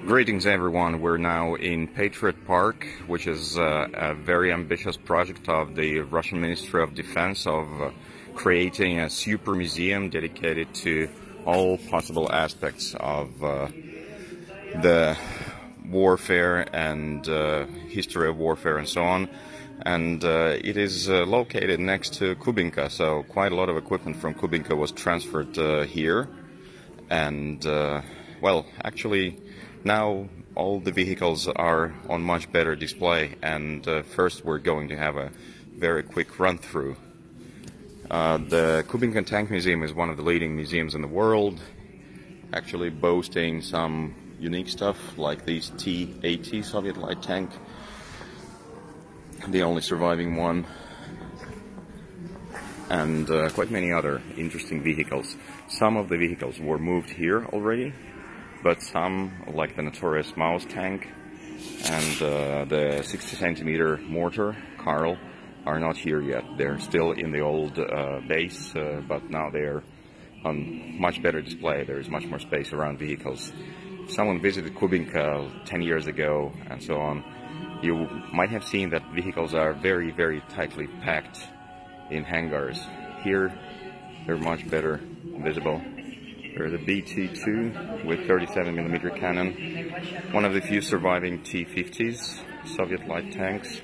Greetings everyone, we're now in Patriot Park, which is a very ambitious project of the Russian Ministry of Defense of creating a super museum dedicated to all possible aspects of the warfare and history of warfare and so on. And it is located next to Kubinka, so quite a lot of equipment from Kubinka was transferred here. And well, actually now all the vehicles are on much better display, and first we're going to have a very quick run-through. The Kubinka Tank Museum is one of the leading museums in the world, actually boasting some unique stuff like these T-80 Soviet light tank, the only surviving one, and quite many other interesting vehicles. Some of the vehicles were moved here already, but some, like the notorious Mouse tank and the 60-centimeter mortar, Karl, are not here yet. They're still in the old base, but now they're on much better display. There is much more space around vehicles. Someone visited Kubinka 10 years ago and so on. You might have seen that vehicles are very, very tightly packed in hangars. Here, they're much better visible. There's a BT-2 with 37mm cannon, one of the few surviving T-50s, Soviet light tanks.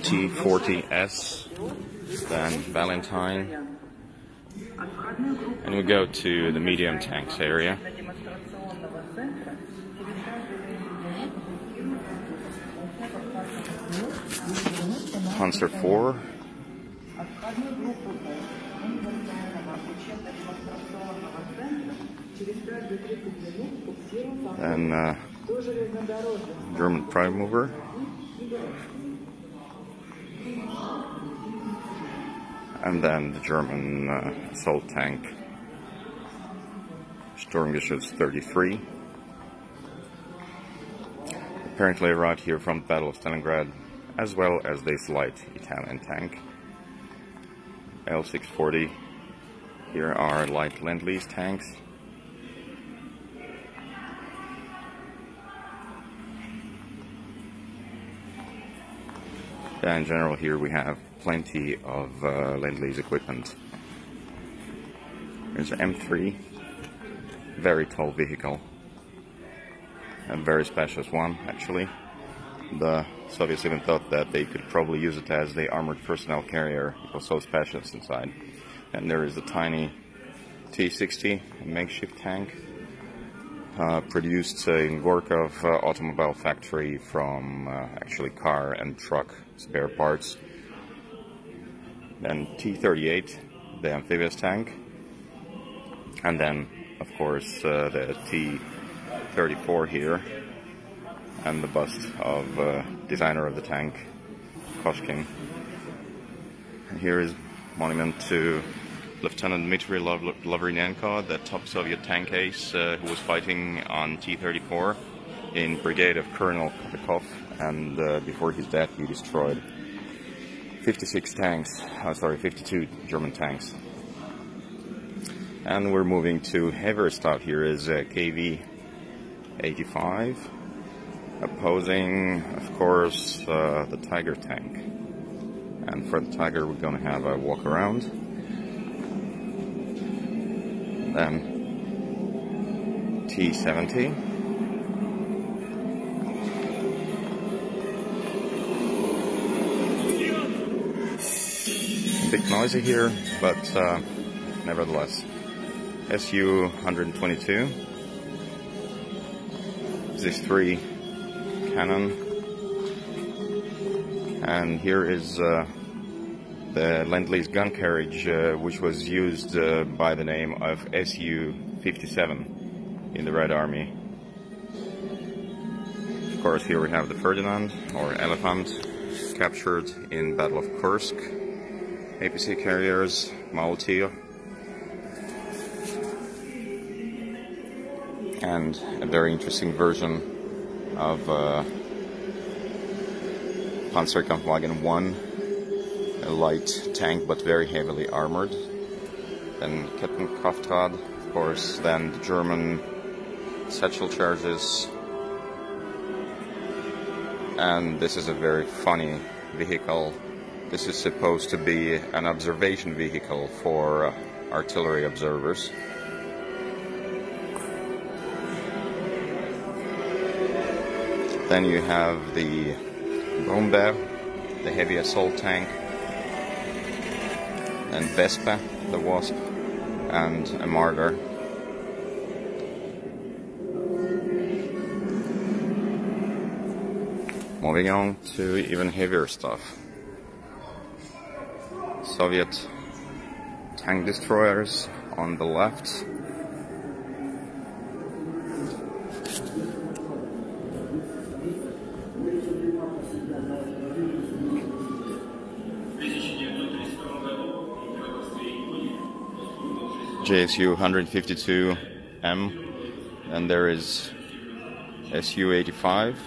T-40S, then Valentine. And we go to the medium tanks area. Panzer IV. And German prime mover. And then the German assault tank Sturmgeschütz 33. Apparently arrived here from the Battle of Stalingrad, as well as this light Italian tank. L640. Here are light Lend-Lease tanks. Yeah, in general here we have plenty of Lend-Lease equipment. There's an M3, very tall vehicle, a very spacious one actually. The Soviets even thought that they could probably use it as the armored personnel carrier. It was so spacious inside. And there is a tiny T-60, a makeshift tank, produced in Gorkov automobile factory from actually car and truck spare parts. Then T-38, the amphibious tank. And then, of course, the T-34 here. And the bust of designer of the tank, Koshkin. And here is monument to Lieutenant Dmitry Lavrinenko, the top Soviet tank ace who was fighting on T-34 in brigade of Colonel Kotakov, and before his death he destroyed 52 German tanks. And we're moving to heavier stuff. Here is KV-85. Opposing, of course, the Tiger tank. And for the Tiger we're going to have a walk around. Then T-70. A bit noisy here, but nevertheless. Su-122. Zis-3 cannon, and here is the Lend-Lease gun carriage, which was used by the name of Su-57 in the Red Army. Of course, here we have the Ferdinand, or Elephant, captured in Battle of Kursk. APC carriers, Mautil, and a very interesting version of Panzerkampfwagen 1, a light tank but very heavily armored. then Kettenkraftrad, of course, then the German satchel charges, and this is a very funny vehicle. This is supposed to be an observation vehicle for artillery observers. Then you have the Brombeer, the heavy assault tank, and Vespa, the Wasp, and a Marder. Moving on to even heavier stuff. Soviet tank destroyers on the left. JSU 152M, and there is SU 85.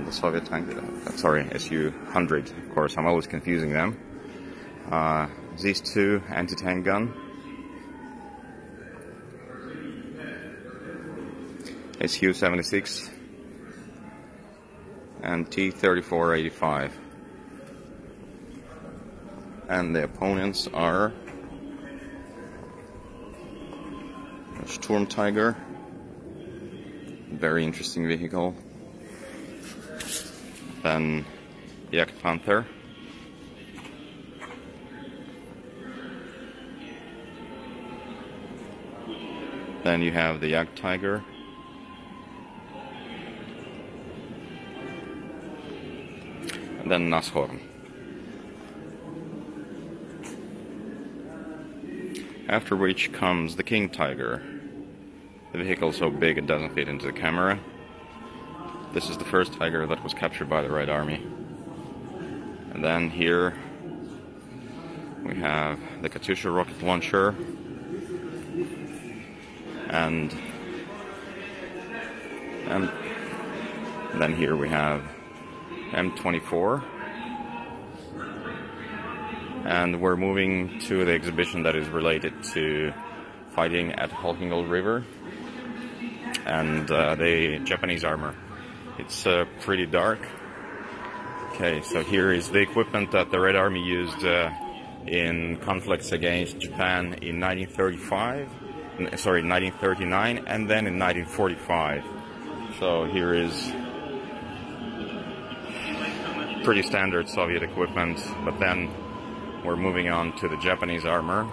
The Soviet tank, sorry, SU 100, of course, I'm always confusing them. These two anti-tank gun. SU 76 and T-34-85. And the opponents are Sturm Tiger, very interesting vehicle. Then Jagdpanther. Then you have the Jagdtiger. And then Nashorn. After which comes the King Tiger. The vehicle is so big it doesn't fit into the camera. This is the first Tiger that was captured by the Red Army. And then here we have the Katyusha rocket launcher, and then here we have M24. And we're moving to the exhibition that is related to fighting at Halkingal River and the Japanese armor. It's pretty dark. Okay, so here is the equipment that the Red Army used in conflicts against Japan in 1939, and then in 1945. So here is pretty standard Soviet equipment, but then we're moving on to the Japanese armor,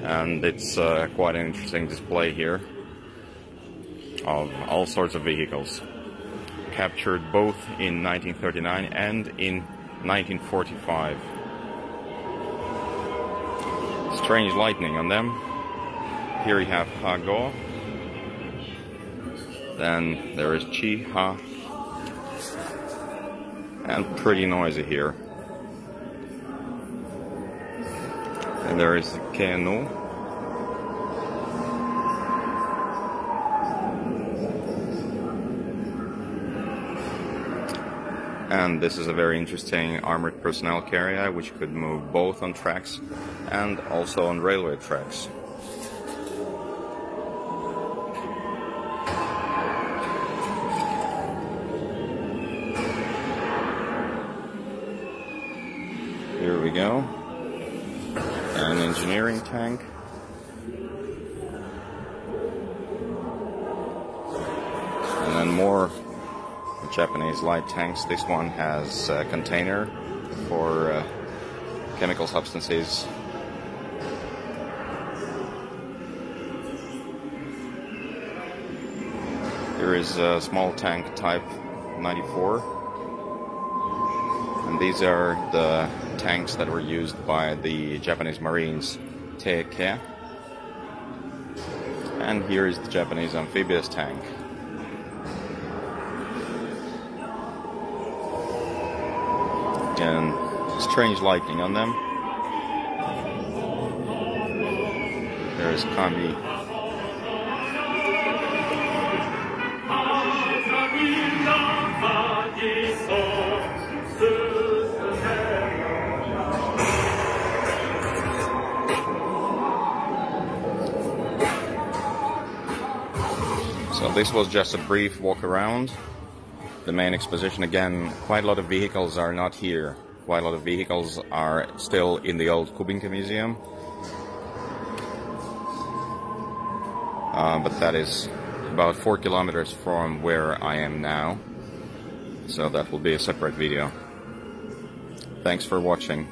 and it's quite an interesting display here of all sorts of vehicles captured both in 1939 and in 1945. Strange lightning on them. Here you have Ha-Go, then there is Chi-Ha, and pretty noisy here. And there is Keno. And this is a very interesting armored personnel carrier which could move both on tracks and also on railway tracks. Here we go. An engineering tank. And then more Japanese light tanks. This one has a container for chemical substances. Here is a small tank type 94. And these are the tanks that were used by the Japanese Marines, Teike. And here is the Japanese amphibious tank. Again, strange lightning on them. There is Kami. So this was just a brief walk around the main exposition. Again, quite a lot of vehicles are not here. Quite a lot of vehicles are still in the old Kubinka Museum. But that is about 4 kilometers from where I am now. So that will be a separate video. Thanks for watching.